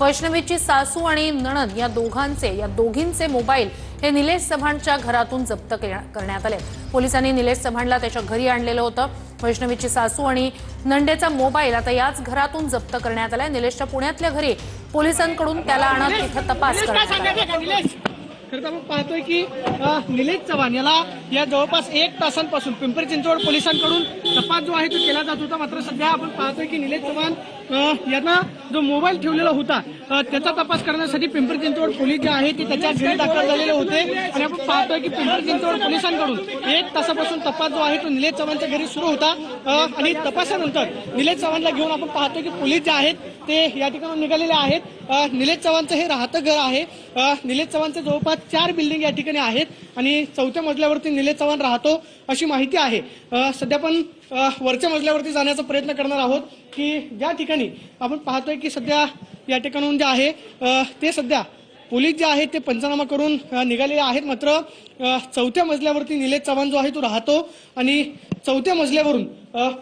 वैष्णवीची सासू आणि नणंद या दोघींचे मोबाईल हे निलेश चव्हाणच्या घरातून जप्त करण्यात आले। पोलिसांनी निलेश चव्हाणला त्याच्या घरी आणलेलं होतं। वैष्णवीची सासू आणि नंडेचा मोबाईल आता याच घरातून जप्त करण्यात आलाय। निलेशच्या पुण्यातल्या घरी पोलिसांकडून त्याला आणत तिथे तपास करण्यात आला। खरं तर आपण पाहतोय की निलेश चव्हाण याला या जवळपास 1 तासांपासून पिंपरी चिंचवड पोलिसांकडून तपास जो आहे तो केला जात होता। मात्र सध्या आपण पाहतोय की निलेश चव्हाण यांना जो मोबाईल ठेवलेला होता त्याचा तपास करण्यासाठी पिंपरी चिंचवड पोलीस जे आहे ते त्याच्या घरी दाखल झालेले होते आणि आपण पाहतोय की पिंपरी चिंचवड पोलिसांकडून 1 तासापासून तपास जो आहे तो निलेश चव्हाणच्या घरी सुरू होता आणि तपासानंतर निलेश चव्हाणला घेऊन आपण पाहतोय की पोलीस जे आहेत ते या ठिकाणी निघालेले आहेत। निलेश चव्हाणचं हे राहतं घर आहे। निलेश चव्हाणचं जवळपास 4 बिल्डिंग या ठिकाणी आहेत आणि 4थ्या मजल्यावरती निलेश चव्हाण राहतो अशी माहिती आहे। सध्या पण वरच्या मजल्यावरती जाण्याचा प्रयत्न करणार आहोत की ज्या ठिकाणी आपण पाहतोय की सध्या या ठिकाणून जे आहे ते सध्या पोलीस जे आहेत ते पंचनामा करून निघालेले आहेत। मात्र 4थ्या मजल्यावरती निलेश चव्हाण जो आहे तो राहतो आणि 4थ्या मजल्यावरून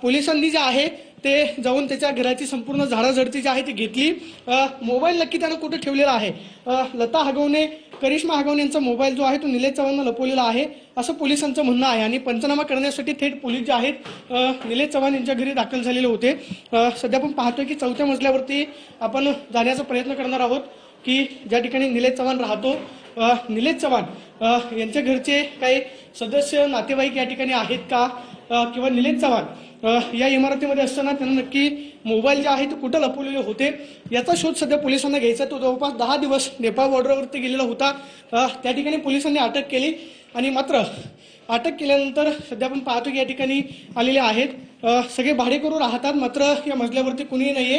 पोलिसांनी जे आहे ते जाऊन त्याच्या घराची संपूर्ण झाडाझडती जी आहे ती घेतली। मोबाईल नक्की त्यानं कुठे ठेवलेला आहे? लता हगवणे, करिश्मा हगवणे यांचा मोबाईल जो आहे तो निलेश चव्हाणनं लपवलेला आहे असं पोलिसांचं म्हणणं आहे आणि पंचनामा करण्यासाठी थेट पोलीस जे आहेत निलेश चव्हाण यांच्या घरी दाखल झालेले होते। सध्या आपण पाहतोय की 4थ्या मजल्यावरती आपण जाण्याचा प्रयत्न करणार आहोत की ज्या ठिकाणी निलेश चव्हाण राहतो। निलेश चव्हाण यांच्या घरचे काही सदस्य नातेवाईक या ठिकाणी आहेत का किंवा निलेश चव्हाण या इमारतीमध्ये असताना त्यांना नक्की मोबाईल जे आहे ते कुठं लपवलेले होते याचा शोध सध्या पोलिसांना घ्यायचा। तो जवळपास 10 दिवस नेपाळ बॉर्डरवरती गेलेला होता। त्या ठिकाणी पोलिसांनी अटक केली आणि मात्र अटक केल्यानंतर सध्या आपण पाहतो की या ठिकाणी आलेले आहेत सगळे भाडेकरू राहतात। मात्र या मजल्यावरती कुणीही नाहीये,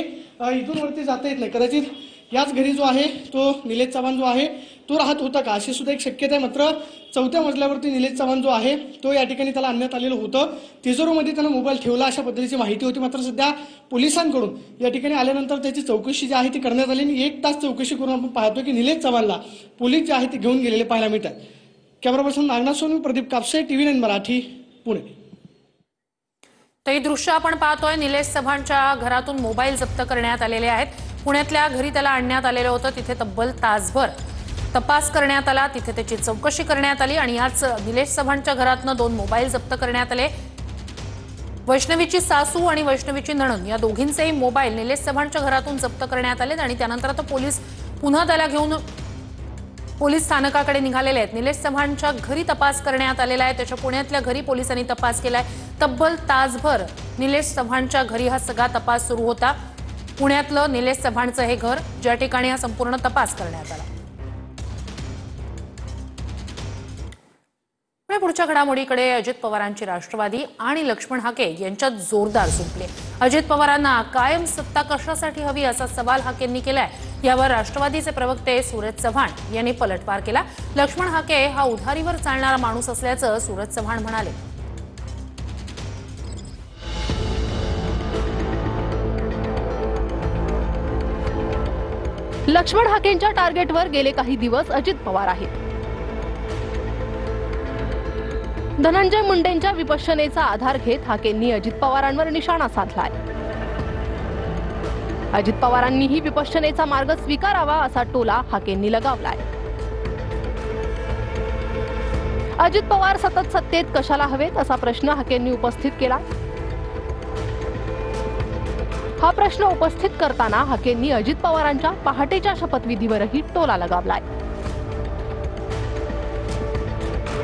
इथून वरती जाता येत नाही। कदाचित याच घरी जो आहे तो निलेश चव्हाण जो आहे तो राहत होता का अशी सुद्धा एक शक्यता आहे। मात्र 4थ्या मजल्यावरती निलेश चव्हाण जो आहे तो या ठिकाणी त्याला आणण्यात आलेलं होतं। तिजोरीमध्ये त्यानं मोबाईल ठेवला अशा पद्धतीची माहिती होती। मात्र सध्या पोलिसांकडून या ठिकाणी आल्यानंतर त्याची चौकशी जी आहे ती करण्यात आली आणि 1 तास चौकशी करून आपण पाहतो की निलेश चव्हाणला पोलीस जे आहे ते घेऊन गेलेले पाहायला मिळतात। Camera person Nagnath Sonu, Pradeep Kapse, TV9 Marathi, Pune. तर ही दृश्य आपण पाहतोय। निलेश चव्हाणच्या घरातून मोबाईल जप्त करण्यात आलेले आहेत। पुण्यातल्या घरी त्याला आणण्यात आलेलं होतं। तिथे तब्बल तासभर तपास करण्यात आला, तिथे त्याची चौकशी करण्यात आली आणि याच निलेश चव्हाणच्या घरातनं 2 मोबाईल जप्त करण्यात आले। वैष्णवीची सासू आणि वैष्णवीची नणंद या दोघींचेही मोबाईल निलेश चव्हाणच्या घरातून जप्त करण्यात आले आणि त्यानंतर आता पोलीस पुन्हा त्याला घेऊन पोलीस स्थानकाकडे निघालेले आहेत। निलेश चव्हाणच्या घरी तपास करण्यात आलेला आहे। त्याच्या पुण्यातल्या घरी पोलिसांनी तपास केलाय। तब्बल तासभर निलेश चव्हाणच्या घरी हा सगळा तपास सुरू होता। पुण्यातलं निलेश चव्हाणचं हे घर ज्या ठिकाणी हा संपूर्ण तपास करण्यात आला। पुढच्या घडामोडीकडे अजित पवारांची राष्ट्रवादी आणि लक्ष्मण हाके यांच्यात जोरदार झुंपली। अजित पवारांना कायम सत्ता कशासाठी हवी असा सवाल हाकेंनी केलाय। यावर राष्ट्रवादीचे प्रवक्ते सूरज चव्हाण यांनी पलटवार केला। लक्ष्मण हाके हा उधारीवर चालणारा माणूस असल्याचं सूरज चव्हाण म्हणाले। लक्ष्मण हाकेंच्या टार्गेटवर गेले काही दिवस अजित पवार आहेत। धनंजय मुंडेंच्या विपश्यनेचा आधार घेत हाकेंनी अजित पवारांवर निशाणा साधलाय। अजित पवारांनीही विपश्यनेचा मार्ग स्वीकारावा असा टोला हाकेंनी लगावलाय। अजित पवार सतत सत्तेत कशाला हवेत असा प्रश्न हाकेंनी उपस्थित केला। हा प्रश्न उपस्थित करताना हाकेंनी अजित पवारांच्या पहाटेच्या शपथविधीवरही टोला लगावलाय।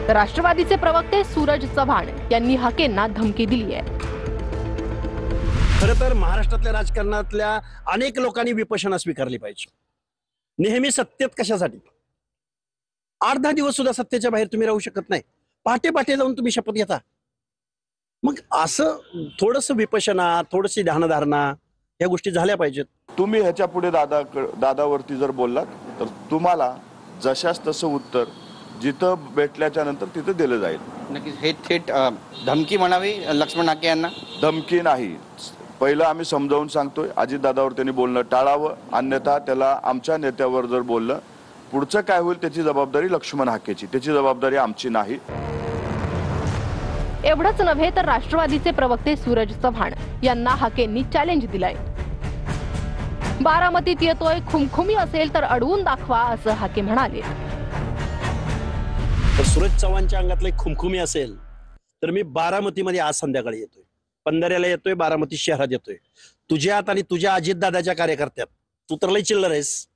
राष्ट्रवादीचे प्रवक्ते सूरज चव्हाण यांनी हाकेंना धमकी दिली आहे। खरं तर महाराष्ट्रातल्या राजकारणातल्या अनेक लोकांनी विपश्यना स्वीकारली पाहिजे। नेहमी सत्तेत कशासाठी? 8-10 दिवस सुद्धा सत्तेच्या बाहेर तुम्ही राहू शकत नाही। पहाटे पहाटे जाऊन तुम्ही शपथ घेता। मग असं थोडंसं विपश्यना, थोडीशी ध्यानधारणा या गोष्टी झाल्या पाहिजेत। तुम्ही ह्याच्या पुढे दादावरती जर बोललात तर तुम्हाला जशास तसं उत्तर जिथं भेटल्याच्या नंतर तिथं दिलं जाईल। नक्कीच हे थेट धमकी म्हणावी लक्ष्मण हाके यांना? धमकी नाही, पहिलं आम्ही समजावून सांगतोय अजितदादावर त्यांनी बोलणं टाळावं, अन्यथा त्याला आमच्या नेत्यावर जर बोललं पुढचं काय होईल त्याची जबाबदारी लक्ष्मण हाकेची, त्याची जबाबदारी आमची नाही। एवढंच नव्हे तर राष्ट्रवादीचे प्रवक्ते सूरज चव्हाण यांना हाकेंनी चॅलेंज दिलंय। बारामतीत येतोय खुमखुमी असेल तर अडवून दाखवा असं हाके म्हणाले. तर सूरज चव्हाणच्या अंगातलं एक खुमखुमी असेल तर मी बारामतीमध्ये आज संध्याकाळी येतोय, पंधऱ्याला येतोय, बारामती शहरात येतोय. तुझ्यात आणि तुझ्या अजितदादाच्या कार्यकर्त्यात तू तर लय चिल्लर आहेस.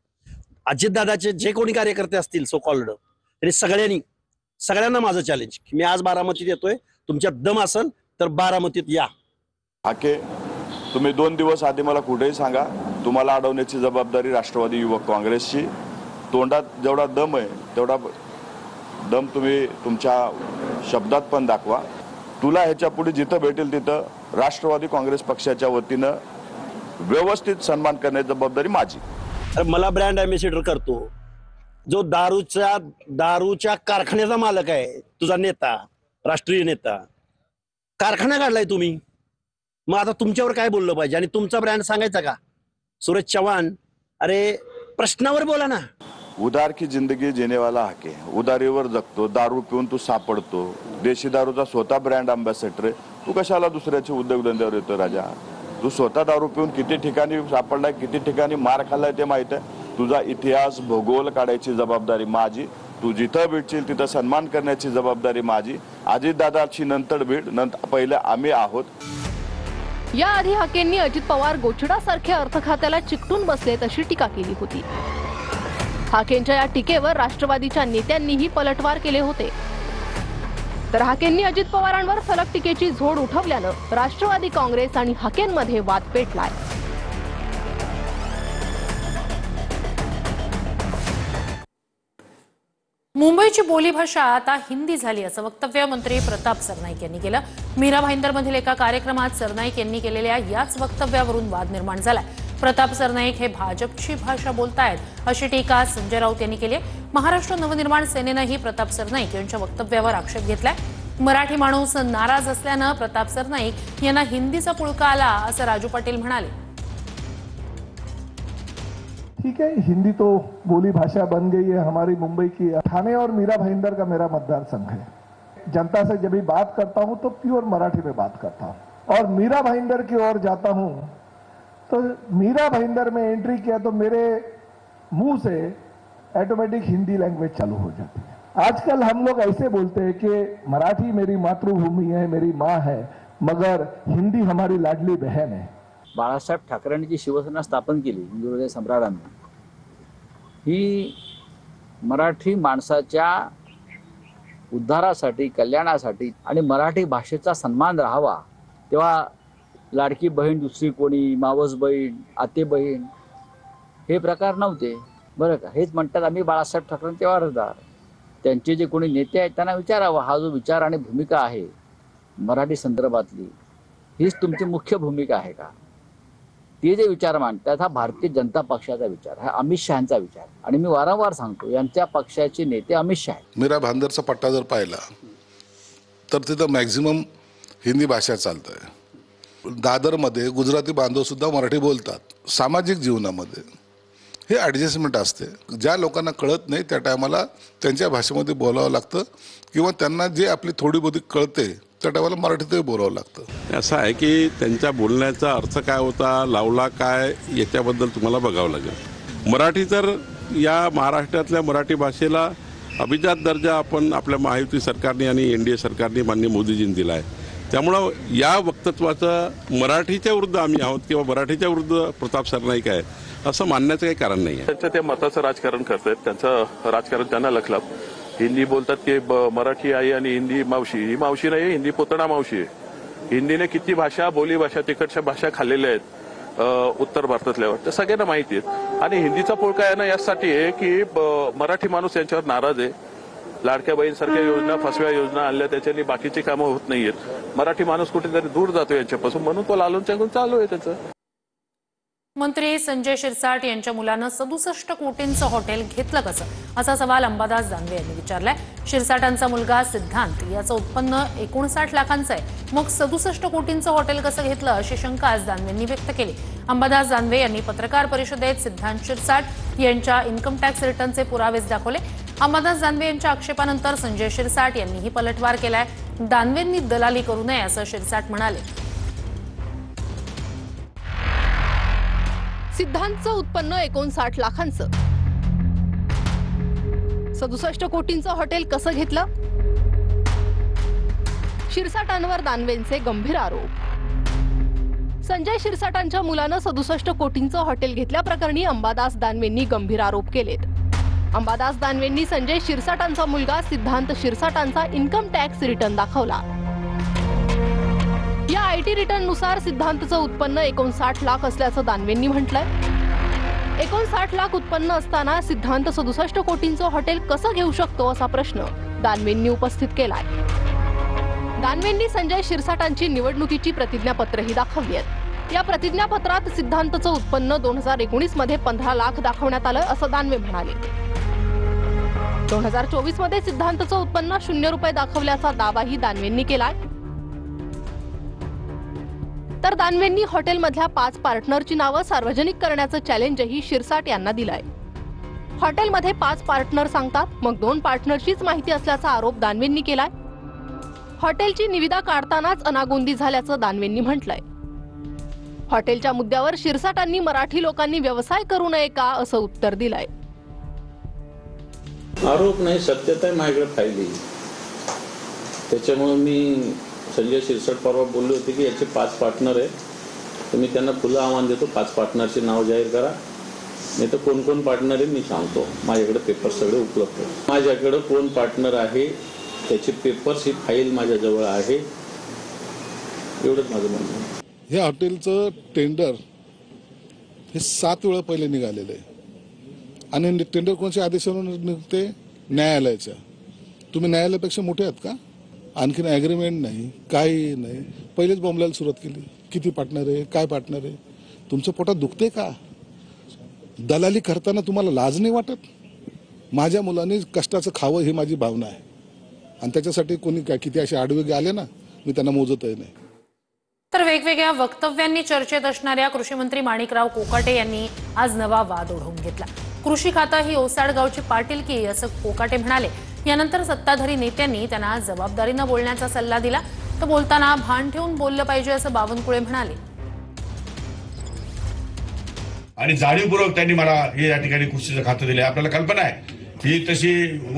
अजितदादाचे जे कोणी कार्यकर्ते असतील सो कॉल्ड, तरी सगळ्यांना माझं चॅलेंज की मी आज बारामतीत येतोय. तुमच्यात दम असेल तर बारामतीत या. हाके, तुम्ही 2 दिवस आधी मला कुठेही सांगा, तुम्हाला अडवण्याची जबाबदारी राष्ट्रवादी युवक काँग्रेसची. तोंडात जेवढा दम आहे तेवढा दम तुम्ही तुमच्या शब्दात पण दाखवा. तुला ह्याच्या पुढे जिथं भेटेल तिथं राष्ट्रवादी काँग्रेस पक्षाच्या वतीनं व्यवस्थित सन्मान करण्याची जबाबदारी माझी. अरे मला ब्रँड अँबॅसेडर करतो जो दारूच्या कारखान्याचा मालक आहे, तुझा नेता, राष्ट्रीय नेता. कारखाना काढलाय तुम्ही, मग आता तुमच्यावर काय बोललं पाहिजे आणि तुमचा ब्रँड सांगायचा का? सूरज चव्हाण, अरे प्रश्नावर बोला ना. उधार की जिंदगी जेनेवाला हाके, उधारीवर जगतो, दारू पिऊन तू सापडतो, देशी दारूचा स्वतः ब्रँड अँबॅसेडर आहे. तू कशाला दुसऱ्याच्या उद्योगधंद्यावर येतो राजा? तू स्वतः दारू पिऊन किती ठिकाणी सापडलाय, किती ठिकाणी मार खाल्लाय ते माहित आहे. तुझा इतिहास भूगोल काढायची जबाबदारी माझी. तू जिथं भेटशील तिथं सन्मान करण्याची जबाबदारी माझी. अजितदादाची नंतर भेट, नंतर पहिले आम्ही आहोत. याआधी हाकेंनी अजित पवार गोचडासारखे अर्थ खात्याला चिकटून बसलेत अशी टीका केली होती. हाकेंच्या या टीकेवर राष्ट्रवादीच्या नेत्यांनीही पलटवार केले होते. तर हाकेंनी अजित पवारांवर सलग टीकेची झोड उठवल्यानं राष्ट्रवादी काँग्रेस आणि हाकेंमध्ये वाद पेटलाय. मुंबईची बोलीभाषा आता हिंदी झाली असं वक्तव्य मंत्री प्रताप सरनाईक यांनी केलं. मीरा भाईंदरमधील एका कार्यक्रमात सरनाईक यांनी केलेल्या याच वक्तव्यावरून वाद निर्माण झालाय. प्रताप सरनाईक हे भाजपची भाषा बोलतायत अशी टीका संजय राऊत यांनी केली आहे. महाराष्ट्र नवनिर्माण सेनेनंही प्रताप सरनाईक यांच्या वक्तव्यावर आक्षेप घेतलाय. मराठी माणूस नाराज असल्यानं प्रताप सरनाईक यांना हिंदीचा पुळका आला असं राजू पाटील म्हणाले. ठीक है, हिंदी तो बोली भाषा बन गई है हमारी मुंबई की. ठाणे और मीरा भाईंदर का मेरा मतदार संघ है. जनता से जब भी बात करता हूं तो प्योर मराठी में बात करता हूं और मीरा भाईंदर की ओर जाता हूं तो मीरा भाईंदर में एंट्री किया तो मेरे मुंह से ऑटोमेटिक हिंदी लैंग्वेज चालू हो जाती है. आजकल हम लोग ऐसे बोलते हैं कि मराठी मेरी मातृभूमि है, मेरी माँ है, मगर हिंदी हमारी लाडली बहन है. बाळासाहेब ठाकरेंनी जी शिवसेना स्थापन केली हिंदू हृदय सम्राटांनी, ही मराठी माणसाच्या उद्धारासाठी, कल्याणासाठी आणि मराठी भाषेचा सन्मान राहावा, तेव्हा लाडकी बहीण, दुसरी कोणी, मावस बहीण, आते बहीण हे प्रकार नव्हते बरं का. हेच म्हणतात आम्ही बाळासाहेब ठाकरेंचे वारसदार. त्यांचे जे कोणी नेते आहेत त्यांना विचारावं, हा जो विचार आणि भूमिका आहे मराठी संदर्भातली, हीच तुमची मुख्य भूमिका आहे का? ते जे विचार मांडतात हा भारतीय जनता पक्षाचा विचार, हा अमित शहाचा विचार. आणि मी वारंवार सांगतो यांच्या पक्षाचे नेते अमित शहा आहेत. मीरा भाईंदरचा पट्टा जर पाहिला तर तिथं मॅक्झिमम हिंदी भाषा चालत आहे. दादरमध्ये गुजराती बांधव सुद्धा मराठी बोलतात. सामाजिक जीवनामध्ये हे ॲडजस्टमेंट असते. ज्या लोकांना कळत नाही त्या टायमाला त्यांच्या भाषेमध्ये बोलावं लागतं किंवा त्यांना जे आपली थोडी बहुती कळते त्या टायमाला मराठीतही बोलावं लागतं. असं आहे की त्यांच्या बोलण्याचा अर्थ काय होता, लावला काय, याच्याबद्दल तुम्हाला बघावं लागेल. मराठी तर या महाराष्ट्रातल्या मराठी भाषेला अभिजात दर्जा आपण आपल्या महायुती सरकारने आणि NDA सरकारने माननीय मोदीजींनी दिला आहे. त्यामुळं या वक्तत्वाचं मराठीच्या विरुद्ध आम्ही आहोत किंवा मराठीच्या विरुद्ध प्रताप सरनाईक आहे असं मानण्याचं काही कारण नाही आहे. त्यांचं ते मताचं राजकारण करतात, त्यांचं राजकारण त्यांना लखलं. हिंदी बोलतात की मराठी आई आणि हिंदी मावशी. ही मावशी नाही, हिंदी पोतणा मावशी आहे. हिंदीने किती भाषा, बोली भाषा, तिकडच्या भाषा खाल्लेल्या आहेत उत्तर भारतातल्या, त्या सगळ्यांना माहिती आहेत. आणि हिंदीचा पुळका आहे ना यासाठी आहे की मराठी माणूस यांच्यावर नाराज आहे. लाडक्या बहीणसारख्या योजना, फसव्या योजना आणल्या, त्याच्यानी बाकीची कामं होत नाहीयेत. मराठी माणूस कुठेतरी दूर जातो यांच्यापासून, म्हणून तो लालून चालून चालू आहे त्याचं. मंत्री संजय शिरसाट यांच्या मुलानं 67 कोटींचं हॉटेल घेतलं कसं, असा सवाल अंबादास दानवे यांनी विचारलाय. शिरसाटांचा मुलगा सिद्धांत याचं उत्पन्न 59 लाखांचं आहे, मग 67 कोटींचं हॉटेल कसं घेतलं अशी शंका आज दानवेंनी व्यक्त केली. अंबादास दानवे यांनी पत्रकार परिषदेत सिद्धांत शिरसाट यांच्या इन्कम टॅक्स रिटर्नचे पुरावेच दाखवले. अंबादास दानवे यांच्या आक्षेपानंतर संजय शिरसाट यांनीही पलटवार केलाय. दानवेंनी दलाली करू नये असं शिरसाट म्हणाले. सिद्धांतचं उत्पन्न 59 लाखांचं. 67 कोटींचं हॉटेल कसं घेतलं? शिरसाटांवर दानवेंचे गंभीर आरोप. संजय शिरसाटांच्या मुलानं 67 कोटींचं हॉटेल घेतल्याप्रकरणी अंबादास दानवेंनी गंभीर आरोप केलेत. अंबादास दानवेंनी संजय शिरसाटांचा मुलगा सिद्धांत शिरसाटांचा इन्कम टॅक्स रिटर्न दाखवला. या आयटी रिटर्न नुसार सिद्धांतचं उत्पन्न 59 लाख असल्याचं दानवेंनी म्हटलंय. 59 लाख उत्पन्न असताना सिद्धांत 67 कोटींचं हॉटेल कसं घेऊ शकतो असा प्रश्न दानवेंनी उपस्थित केलाय. दानवेंनी संजय शिरसाटांची निवडणुकीची प्रतिज्ञापत्रही दाखवली आहेत. या प्रतिज्ञापत्रात सिद्धांतचं उत्पन्न 2019 मध्ये 15 लाख दाखवण्यात आलं असं दानवे म्हणाले. 2024 मध्ये सिद्धांतचं उत्पन्न 0 रुपये दाखवल्याचा दावाही दानवेंनी केलाय. तर दानवेंनी हॉटेलमधल्या 5 पार्टनरची नावं सार्वजनिक करण्याचं चॅलेंजही शिरसाट यांना दिलंय. हॉटेलमध्ये 5 पार्टनर सांगतात, मग 2 पार्टनरचीच माहिती असल्याचा आरोप दानवेंनी केलाय. हॉटेलची निविदा काढतानाच अनागोंदी झाल्याचं दानवेंनी म्हटलंय. हॉटेलच्या मुद्द्यावर शिरसाटांनी मराठी लोकांनी व्यवसाय करू नये का असं उत्तर दिलंय. आरोप नाही, सत्यता आहे माझ्याकडे फायली. त्याच्यामुळे मी संजय शिरसाट परवा बोलले होते की याचे 5 पार्टनर आहेत, तर मी त्यांना खुलं आव्हान देतो, 5 पार्टनरचे नाव जाहीर करा. नाही तर कोण कोण पार्टनर आहे मी सांगतो. माझ्याकडे पेपर सगळे उपलब्ध आहेत. माझ्याकडे कोण पार्टनर आहे त्याचे पेपर्स ही फाईल माझ्याजवळ आहे. एवढंच माझं म्हणणं आहे. हे हॉटेलचं टेंडर हे 7 वेळा पहिले निघालेलं आहे आणि टेंडर कोणत्या आदेशावरून निघते? न्यायालयाच्या. तुम्ही न्यायालयापेक्षा मोठे आहात का? आणखीन ॲग्रीमेंट नाही, काही नाही, पहिलेच बोंबलायला सुरुवात केली. किती पार्टनर आहे, काय पार्टनर आहे? तुमच्या पोटात दुखते का? दलाली करताना तुम्हाला लाज नाही वाटत? माझ्या मुलांनी कष्टाचं खावं ही माझी भावना आहे आणि त्याच्यासाठी कोणी काय किती असे आडवेगे आले ना, मी त्यांना मोजतही नाही. तर वेगवेगळ्या वक्तव्यांनी चर्चेत असणाऱ्या कृषी मंत्री माणिकराव कोकाटे यांनी आज नवा वाद ओढवून घेतला. कृषी खातं ही ओसाड गावची पाटीलकी असं कोकाटे म्हणाले. यानंतर सत्ताधारी नेत्यांनी त्यांना जबाबदारीनं बोलण्याचा सल्ला दिला. तर बोलताना भान ठेवून बोललं पाहिजे असं बावनकुळे म्हणाले. आणि जाणीवपूर्वक त्यांनी मला हे या ठिकाणी कृषीचं खातं दिलं. आपल्याला कल्पना आहे ही तशी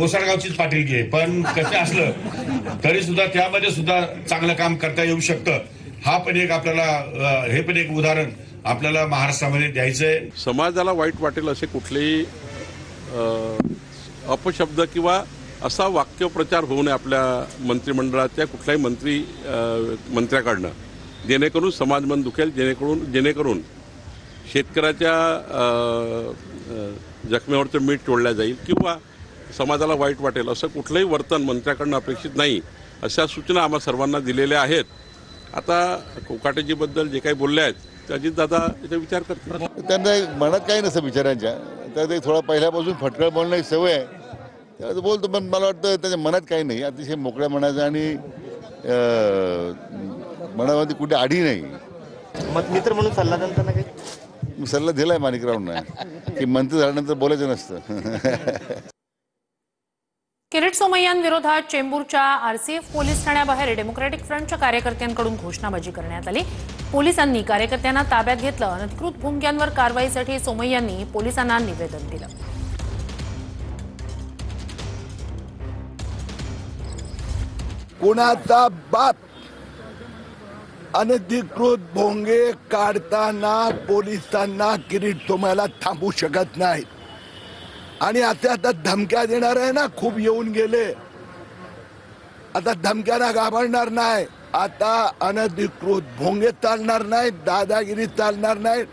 ओसाडगावचीच पाटीलकी आहे, पण कसं असलं तरी सुद्धा त्यामध्ये सुद्धा चांगलं काम करता येऊ शकतं. हा पण एक आपल्याला हे पण एक उदाहरण आपल्याला महाराष्ट्रामध्ये द्यायचंय. समाजाला वाईट वाटेल असे कुठलेही अपशब्द किंवा असा वाक्यप्रचार होऊ नये आपल्या मंत्रिमंडळाच्या कुठल्याही मंत्र्याकडनं, जेणेकरून समाज मन दुखेल, जेणेकरून शेतकऱ्याच्या जखमेवरचं मीठ तोडलं जाईल किंवा समाजाला वाईट वाटेल असं कुठलंही वर्तन मंत्र्याकडनं अपेक्षित नाही. अशा सूचना आम्हा सर्वांना दिलेल्या आहेत. आता कोकाटेजीबद्दल जे काही बोलले आहेत ते अजितदादा याचा विचार करतील. त्यांना मनात काही नसतं बिचाऱ्यांच्या, तर ते थोडा पहिल्यापासून फटकळ बोलण्याची सवय आहे, त्याला बोलतो. पण मला वाटतं त्याच्या मनात काही नाही, अतिशय मोकळ्या मनाचं आणि मनामध्ये कुठे आडी नाही. मित्र म्हणून सल्ला देताना काही सल्ला दिलाय माणिकरावांना की मंत्री झाल्यानंतर बोलायचं नसतं. किरीट सोमय्यांविरोधात चेंबूरच्या आरसीएफ पोलीस ठाण्याबाहेर डेमोक्रॅटिक फ्रंटच्या कार्यकर्त्यांकडून घोषणाबाजी करण्यात आली. पोलिसांनी कार्यकर्त्यांना ताब्यात घेतलं. अनधिकृत भूमिकांवर कारवाईसाठी सोमय्यांनी पोलिसांना निवेदन दिलं. कुणाचा बाप अनधिकृत भोंगे काढताना पोलिसांना किरीट सोमय्याला थांबू शकत नाही. आणि आता धमक्या देणार आहे ना, खूप येऊन गेले. आता धमक्यांना घाबरणार नाही. आता अनधिकृत भोंगे चालणार नाहीत, दादागिरी चालणार नाही.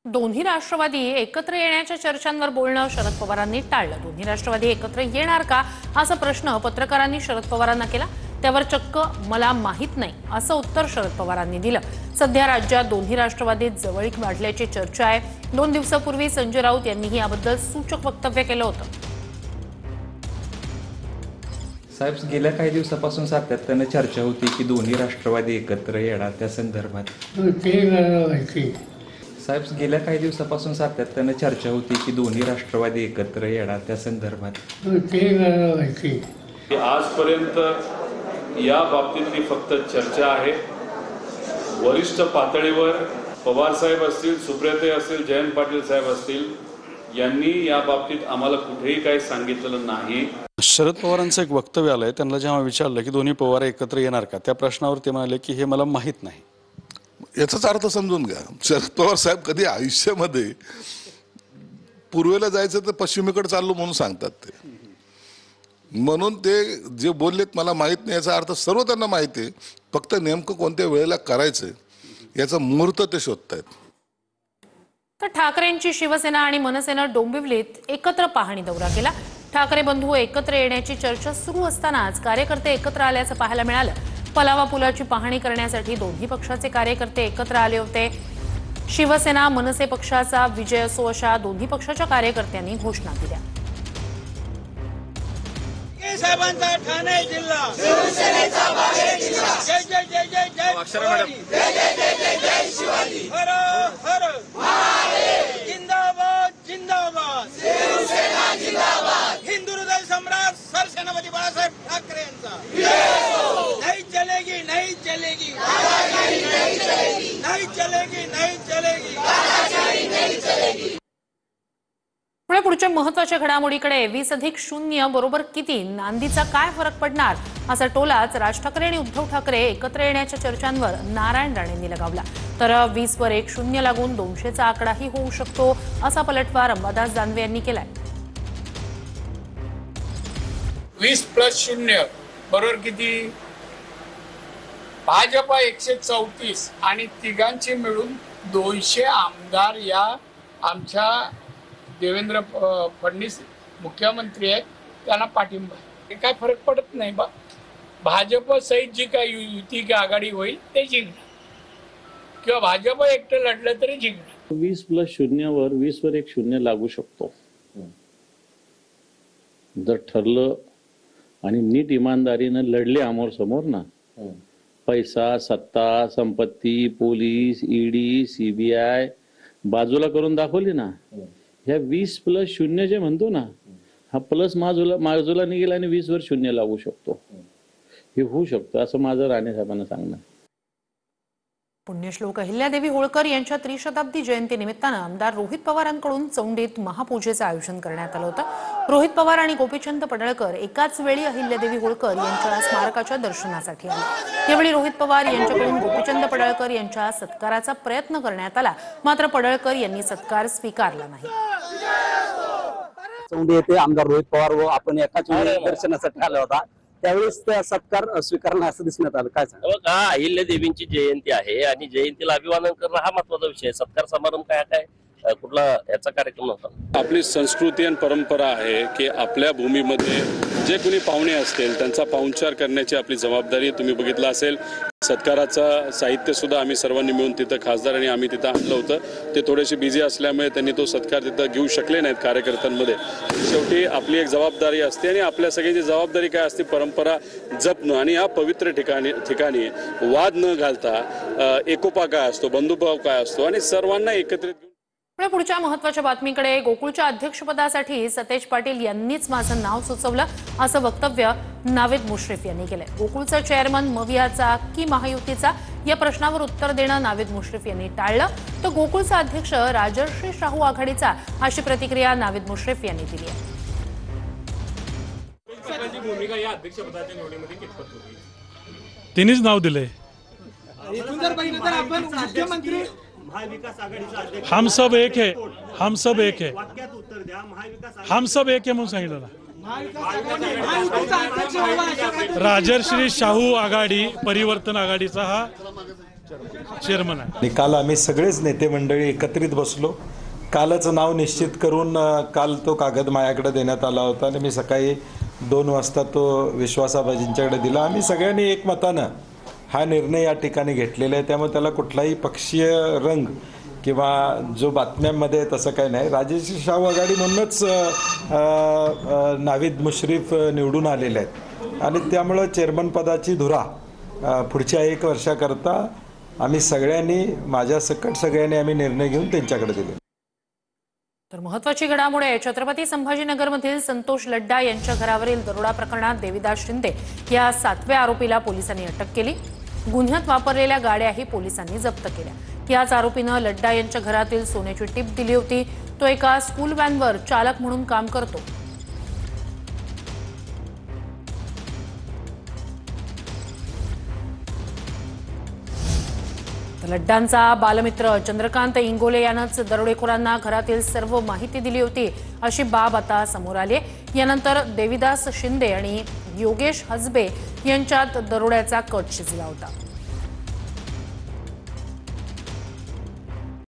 दोन्ही राष्ट्रवादी एकत्र येण्याच्या चर्चांवर बोलणं शरद पवारांनी टाळलं. दोन्ही राष्ट्रवादी एकत्र येणार का असा प्रश्न पत्रकारांनी शरद पवारांना केला. त्यावर चक्क मला माहित नाही असं उत्तर शरद पवारांनी दिलं. सध्या राज्यात दोन्ही राष्ट्रवादीत जवळीक वाढल्याची चर्चा आहे. 2 दिवसापूर्वी संजय राऊत यांनीही याबद्दल सूचक वक्तव्य केलं होतं. साहेब, गेल्या काही दिवसापासून सातत्यानं चर्चा होती की दोन्ही राष्ट्रवादी एकत्र येणार, त्या संदर्भात साहेब गेल्या काही दिवसापासून सातत्यानं चर्चा होती की दोन्ही राष्ट्रवादी एकत्र येणार, त्या संदर्भात आजपर्यंत या बाबतीतली फक्त चर्चा आहे. वरिष्ठ पातळीवर पवार साहेब असतील, सुप्रियाताई असतील, जयंत पाटील साहेब असतील, यांनी या बाबतीत आम्हाला कुठेही काही सांगितलेलं नाही. शरद पवारांचं एक वक्तव्य आलंय, त्यांना जेव्हा विचारलं की दोन्ही पवार एकत्र येणार का, त्या प्रश्नावर ते म्हणाले की हे मला माहीत नाही. याचाच अर्थ समजून घ्या, शरद पवार साहेब कधी आयुष्यामध्ये पूर्वेला जायचं तर पश्चिमेकडे चाललो म्हणून सांगतात ते. म्हणून ते जे बोललेत मला माहीत नाही याचा अर्थ सर्व त्यांना माहिती आहे, फक्त नेमकं कोणत्या वेळेला करायचंय याचा मुहूर्त ते शोधतायत. तर ठाकरेंची शिवसेना आणि मनसेनं डोंबिवलीत एकत्र पाहणी दौरा केला. ठाकरे बंधू एकत्र येण्याची चर्चा सुरू असतानाच कार्यकर्ते एकत्र आल्याचं पाहायला मिळालं. पलावा पुलाची पाहणी करण्यासाठी दोन्ही पक्षाचे कार्यकर्ते एकत्र आले होते. शिवसेना मनसे पक्षाचा विजय असो अशा दोन्ही पक्षाच्या कार्यकर्त्यांनी घोषणा दिल्या. साहेबांचा ठाणे जिल्हा, शिवसेनेचा बाळे जिल्हा, जय जय जय जय जय शिवाजी, जय जय जय जय जय शिवाजी, हर हर महादेव, जिंदाबाद जिंदाबाद, शिवसेना जिंदाबाद, हिंदू हृदय सम्राट सरसेनापती बाळासाहेब ठाकरे यांचा नहीं चलेगी नहीं चलेगी, नहीं चलेगी नहीं चलेगी, नहीं चलेगी नहीं चलेगी. पुढच्या महत्वाच्या घडामोडीकडे 20+0 बरोबर किती, नांदीचा काय फरक पडणार असा टोलाच राज ठाकरे आणि उद्धव ठाकरे एकत्र येण्याच्या चर्चांवर नारायण राणेंनी लगावला. तर 20+1 लागून 200चा आकडाही होऊ शकतो असा पलटवार अंबादास दानवे यांनी केलाय. 20+0 बरोबर किती, भाजपा 134 आणि तिघांचे मिळून 200 आमदार या आमच्या देवेंद्र फडणवीस मुख्यमंत्री आहेत, त्यांना पाठिंबा. हे काय फरक पडत नाही. भाजप सहित जी काय युती की आघाडी होईल ते जिंकणार किंवा भाजप एकटं लढलं तरी जिंकणार. 20+0 वर 20+1 लागू शकतो जर ठरलं आणि नीट इमानदारीनं लढले आमोर समोर ना. पैसा, सत्ता, संपत्ती, पोलीस, ईडी, सीबीआय बाजूला करून दाखवली ना. ह्या 20+0 जे म्हणतो ना, हा प्लस बाजूला निघेल आणि 20वर 0 लागू शकतो. हे होऊ शकतं असं माझं राणे साहेबांना सांगणं. पुण्यश्लोक अहिल्यादेवी होळकर यांच्या त्रिशताब्दी जयंती निमित्तानं आमदार रोहित पवारांकडून चौंडीत महापूजेचं आयोजन करण्यात आलं होतं. रोहित पवार आणि गोपीचंद पडळकर एकाच वेळी अहिल्यादेवी होळकर यांच्या स्मारकाच्या दर्शनासाठी आले. यावेळी रोहित पवार यांच्याकडून गोपीचंद पडळकर यांच्या सत्काराचा प्रयत्न करण्यात आला, मात्र पडळकर यांनी सत्कार स्वीकारला नाही. चौंडी येथे आमदार रोहित पवार व आपण एकाच वेळी दर्शनासाठी आला होता, त्यावेळेस त्या सत्कार स्वीकारला असं दिसण्यात आलं. काय सांगा? बघा, अहिल्या देवींची जयंती आहे आणि जयंतीला अभिवादन करणं हा महत्वाचा विषय. सत्कार समारंभ काय कुठला याचा कार्यक्रम नव्हता. आपली संस्कृती आणि परंपरा आहे की आपल्या भूमीमध्ये जे कोणी पाहुणे असतील त्यांचा पाहुणचार करण्याची आपली जबाबदारी. तुम्ही बघितलं असेल सत्काराचं साहित्य सुद्धा आम्ही सर्वांनी मिळून तिथं खासदार आणि आम्ही तिथं आणलं होतं. ते थोडेसे बिझी असल्यामुळे त्यांनी तो सत्कार तिथं घेऊ शकले नाहीत कार्यकर्त्यांमध्ये. शेवटी आपली एक जबाबदारी असते आणि आपल्या सगळ्याची जबाबदारी काय असते, परंपरा जपणं आणि या पवित्र ठिकाणी वाद न घालता एकोपा काय असतो, बंधुभाव काय असतो आणि सर्वांना एकत्रित पुढच्या महत्वाच्या बातमीकडे. गोकुळच्या अध्यक्षपदासाठी सतेज पाटील यांनीच माझं नाव सुचवलं असं वक्तव्य नावेद मुश्रीफ यांनी केलंय. गोकुळचा चेअरमन मवियाचा की महायुतीचा या प्रश्नावर उत्तर देणं नावेद मुश्रीफ यांनी टाळलं, तर गोकुळचा अध्यक्ष राजर्षी शाहू आघाडीचा अशी प्रतिक्रिया नावेद मुश्रीफ यांनी दिली आहे. त्यांनीच नाव दिले. हम सब एक है, हम सब एक है, हम सब एक है म्हणून सांगितलं ना. राजर्षी शाहू आघाडी परिवर्तन आघाडीचा हा चेअरमन आहे. काल आम्ही सगळेच नेते मंडळी एकत्रित बसलो. कालच नाव निश्चित करून काल तो कागद माझ्याकडे देण्यात आला होता आणि मी सकाळी 2 वाजता तो विश्वासाबाजींच्याकडे दिला. आम्ही सगळ्यांनी एकमतानं हा निर्णय या ठिकाणी घेतलेला आहे, त्यामुळे त्याला कुठलाही पक्षीय रंग किंवा जो बातम्यांमध्ये तसं काही नाही. राजर्षी शाहू आघाडी म्हणूनच नावेद मुश्रीफ निवडून आलेले आहेत आणि त्यामुळं चेअरमन पदाची धुरा पुढच्या 1 वर्षाकरता आम्ही सगळ्यांनी माझ्या सकट सगळ्यांनी आम्ही निर्णय घेऊन त्यांच्याकडे दिले. तर महत्वाची घडामोड आहे. छत्रपती संभाजीनगरमधील संतोष लड्डा यांच्या घरावरील दरोडा प्रकरणात देविदास शिंदे या 7व्या आरोपीला पोलिसांनी अटक केली. गुन्ह्यात वापरलेल्या गाड्याही पोलिसांनी जप्त केल्या. याच आरोपीनं लड्डा यांच्या घरातील सोन्याची टीप दिली होती। तो एका स्कूल व्हॅनवर चालक म्हणून काम करतो। लड्डांचा बालमित्र चंद्रकांत इंगोले यानंच दरोडेखोरांना घरातील सर्व माहिती दिली होती अशी बाब आता समोर आली। यानंतर देविदास शिंदे आणि योगेश हसबे यांच्यात दरोड्याचा कट शिजला होता।